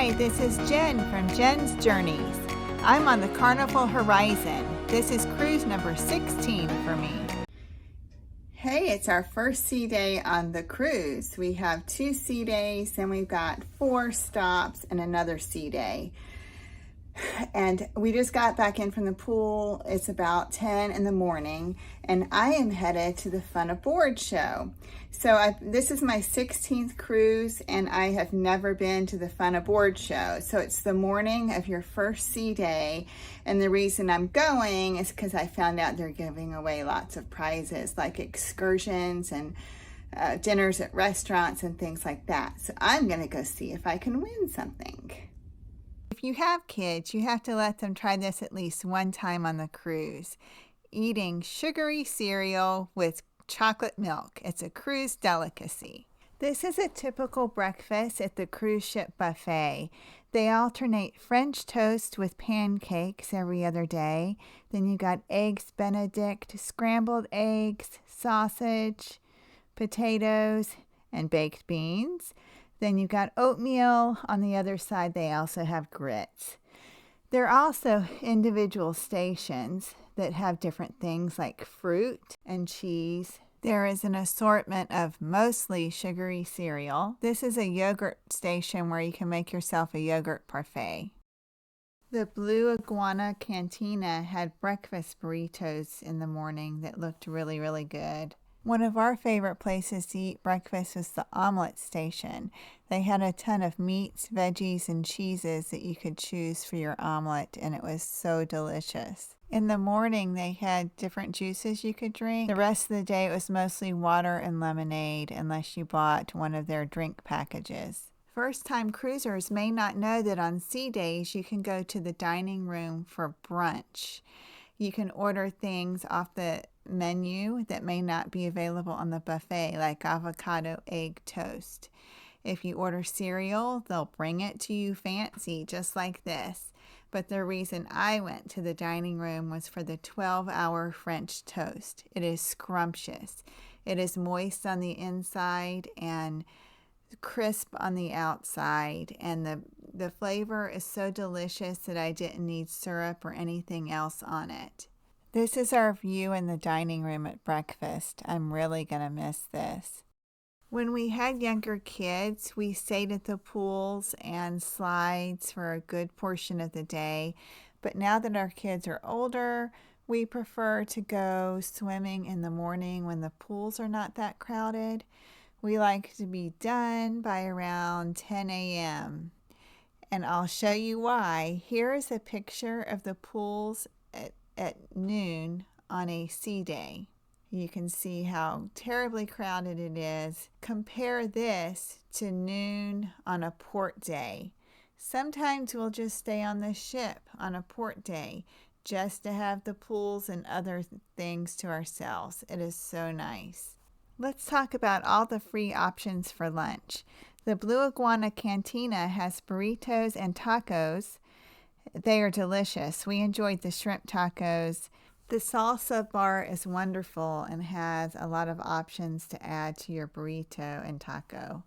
Hi, this is Jen from Jen's Journeys. I'm on the Carnival Horizon. This is cruise number 16 for me. Hey, it's our first sea day on the cruise. We have 2 sea days, and we've got 4 stops and another sea day. And we just got back in from the pool. It's about 10 in the morning, and I am headed to the Fun Aboard show. So this is my 16th cruise, and I have never been to the Fun Aboard show. So it's the morning of your first sea day, and the reason I'm going is because I found out they're giving away lots of prizes, like excursions and dinners at restaurants and things like that. So I'm gonna go see if I can win something. If you have kids, you have to let them try this at least one time on the cruise. Eating sugary cereal with chocolate milk. It's a cruise delicacy. This is a typical breakfast at the cruise ship buffet. They alternate French toast with pancakes every other day. Then you got eggs Benedict, scrambled eggs, sausage, potatoes, and baked beans. Then you've got oatmeal. On the other side, they also have grits. There are also individual stations that have different things like fruit and cheese. There is an assortment of mostly sugary cereal. This is a yogurt station where you can make yourself a yogurt parfait. The Blue Iguana Cantina had breakfast burritos in the morning that looked really, really good. One of our favorite places to eat breakfast was the omelet station. They had a ton of meats, veggies, and cheeses that you could choose for your omelet, and it was so delicious. In the morning, they had different juices you could drink. The rest of the day, it was mostly water and lemonade, unless you bought one of their drink packages. First-time cruisers may not know that on sea days, you can go to the dining room for brunch. You can order things off the menu that may not be available on the buffet, like avocado egg toast. If you order cereal, they'll bring it to you fancy, just like this. But the reason I went to the dining room was for the 12-hour French toast. It is scrumptious. It is moist on the inside and crisp on the outside, and the flavor is so delicious that I didn't need syrup or anything else on it. This is our view in the dining room at breakfast. I'm really gonna miss this. When we had younger kids, we stayed at the pools and slides for a good portion of the day, but now that our kids are older, we prefer to go swimming in the morning when the pools are not that crowded. We like to be done by around 10 a.m. And I'll show you why. Here is a picture of the pools at noon on a sea day. You can see how terribly crowded it is. Compare this to noon on a port day. Sometimes we'll just stay on the ship on a port day just to have the pools and other things to ourselves. It is so nice. Let's talk about all the free options for lunch. The Blue Iguana Cantina has burritos and tacos. They are delicious. We enjoyed the shrimp tacos. The salsa bar is wonderful and has a lot of options to add to your burrito and taco.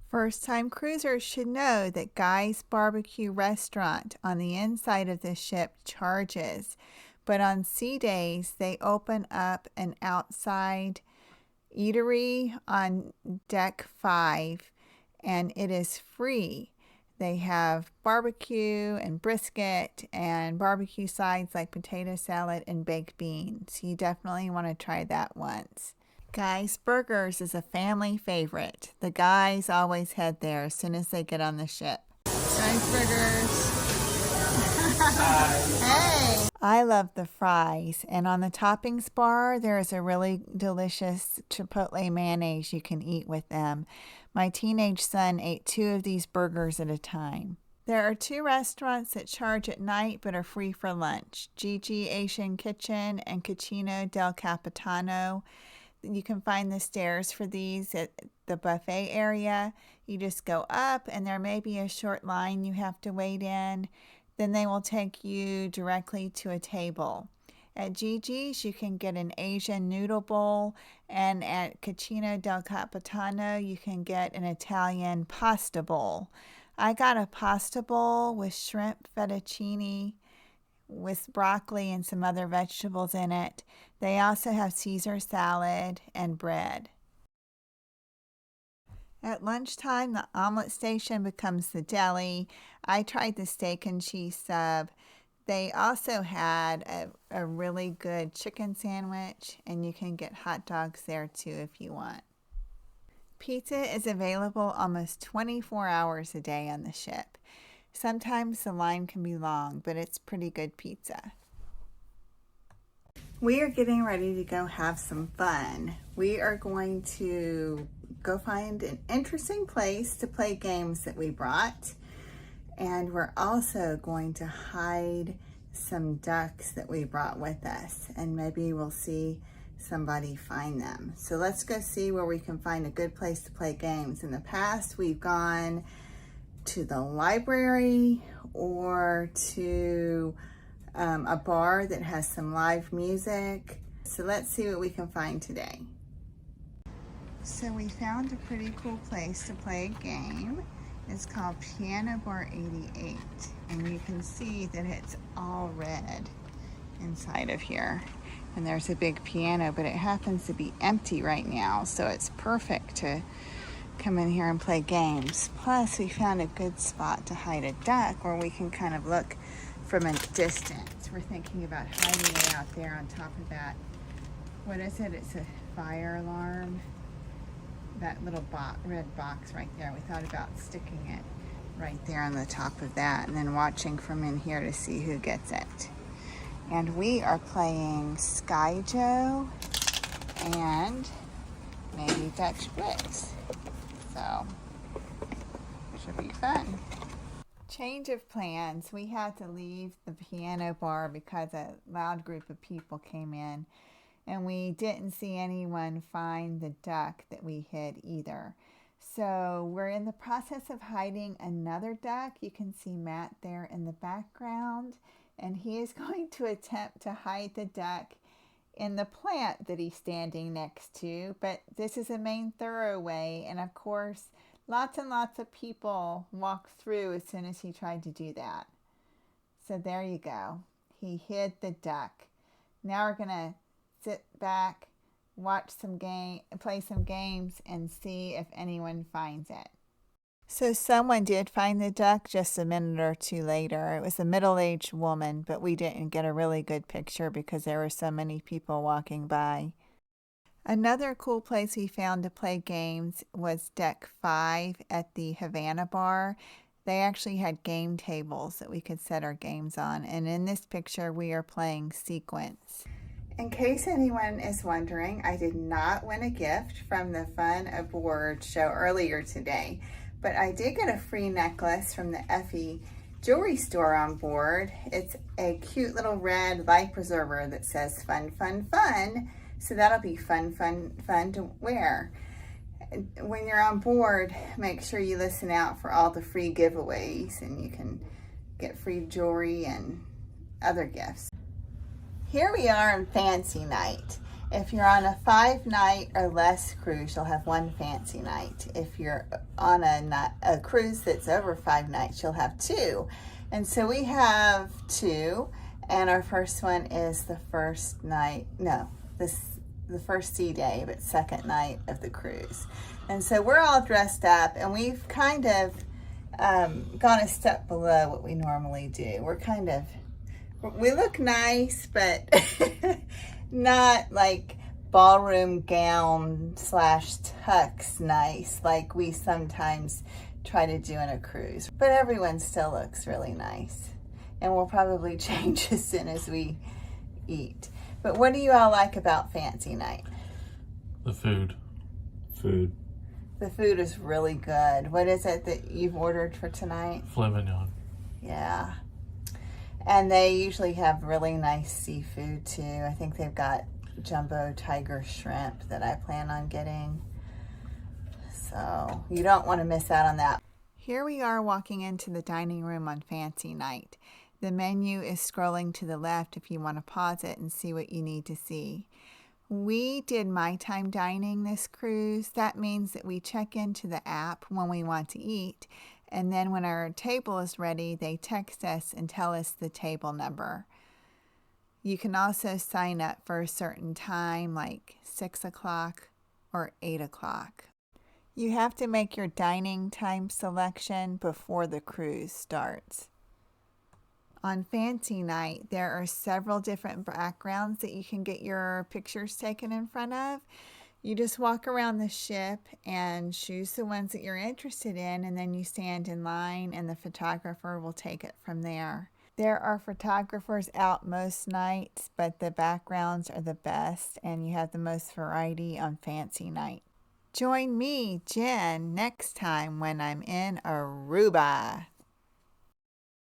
First-time cruisers should know that Guy's Barbecue Restaurant on the inside of the ship charges. But on sea days, they open up an outside eatery on deck 5, and it is free. They have barbecue and brisket and barbecue sides like potato salad and baked beans. You definitely want to try that once. Guy's Burgers is a family favorite. The guys always head there as soon as they get on the ship. Guy's Burgers. Hey! I love the fries, and on the toppings bar, there is a really delicious chipotle mayonnaise you can eat with them. My teenage son ate 2 of these burgers at a time. There are 2 restaurants that charge at night but are free for lunch, Gigi Asian Kitchen and Cucina del Capitano. You can find the stairs for these at the buffet area. You just go up, and there may be a short line you have to wait in. Then they will take you directly to a table. At Gigi's, you can get an Asian noodle bowl, and at Cucina del Capitano, you can get an Italian pasta bowl. I got a pasta bowl with shrimp fettuccine with broccoli and some other vegetables in it. They also have Caesar salad and bread. At lunchtime, the omelet station becomes the deli. I tried the steak and cheese sub. They also had a really good chicken sandwich, and you can get hot dogs there too if you want. Pizza is available almost 24 hours a day on the ship. Sometimes the line can be long, but it's pretty good pizza. We are getting ready to go have some fun. We are going to go find an interesting place to play games that we brought. And we're also going to hide some ducks that we brought with us, and maybe we'll see somebody find them. So let's go see where we can find a good place to play games. In the past, we've gone to the library or to a bar that has some live music. So let's see what we can find today. So we found a pretty cool place to play a game. It's called Piano Bar 88, and you can see that it's all red inside of here. And there's a big piano, but it happens to be empty right now, so it's perfect to come in here and play games. Plus, we found a good spot to hide a duck where we can kind of look from a distance. We're thinking about hiding it out there on top of that. What is it? It's a fire alarm. That little red box right there. We thought about sticking it right there on the top of that and then watching from in here to see who gets it. And we are playing Sky Joe and maybe Dutch Blitz. So, it should be fun. Change of plans. We had to leave the piano bar because a loud group of people came in, and we didn't see anyone find the duck that we hid either. So we're in the process of hiding another duck. You can see Matt there in the background, and he is going to attempt to hide the duck in the plant that he's standing next to. But this is a main thoroughway, and of course, lots and lots of people walked through as soon as he tried to do that. So there you go. He hid the duck. Now we're gonna sit back, watch some play some games, and see if anyone finds it. So someone did find the duck just a minute or two later. It was a middle-aged woman, but we didn't get a really good picture because there were so many people walking by. Another cool place we found to play games was Deck 5 at the Havana Bar. They actually had game tables that we could set our games on, and in this picture we are playing Sequence. In case anyone is wondering, I did not win a gift from the Fun Aboard show earlier today, but I did get a free necklace from the Effie jewelry store on board. It's a cute little red life preserver that says fun, fun, fun. So that'll be fun, fun, fun to wear. When you're on board, make sure you listen out for all the free giveaways, and you can get free jewelry and other gifts. Here we are on fancy night. If you're on a 5-night or less cruise, you'll have one fancy night. If you're on a cruise that's over 5 nights, you'll have 2. And so we have 2, and our first one is the first night, the first sea day, but second night of the cruise. And so we're all dressed up, and we've kind of gone a step below what we normally do. We look nice, but not like ballroom gown / tux nice like we sometimes try to do in a cruise. But everyone still looks really nice. And we'll probably change as soon as we eat. But what do you all like about fancy night? The food. The food is really good. What is it that you've ordered for tonight? Filet mignon. Yeah. And they usually have really nice seafood too. I think they've got jumbo tiger shrimp that I plan on getting. So you don't want to miss out on that. Here we are walking into the dining room on fancy night. The menu is scrolling to the left if you want to pause it and see what you need to see. We did my time dining this cruise. That means that we check into the app when we want to eat, and then when our table is ready, they text us and tell us the table number. You can also sign up for a certain time, like 6 o'clock or 8 o'clock. You have to make your dining time selection before the cruise starts. On Fancy Night, there are several different backgrounds that you can get your pictures taken in front of. You just walk around the ship and choose the ones that you're interested in, and then you stand in line and the photographer will take it from there. There are photographers out most nights, but the backgrounds are the best and you have the most variety on Fancy Night. Join me, Jen, next time when I'm in Aruba.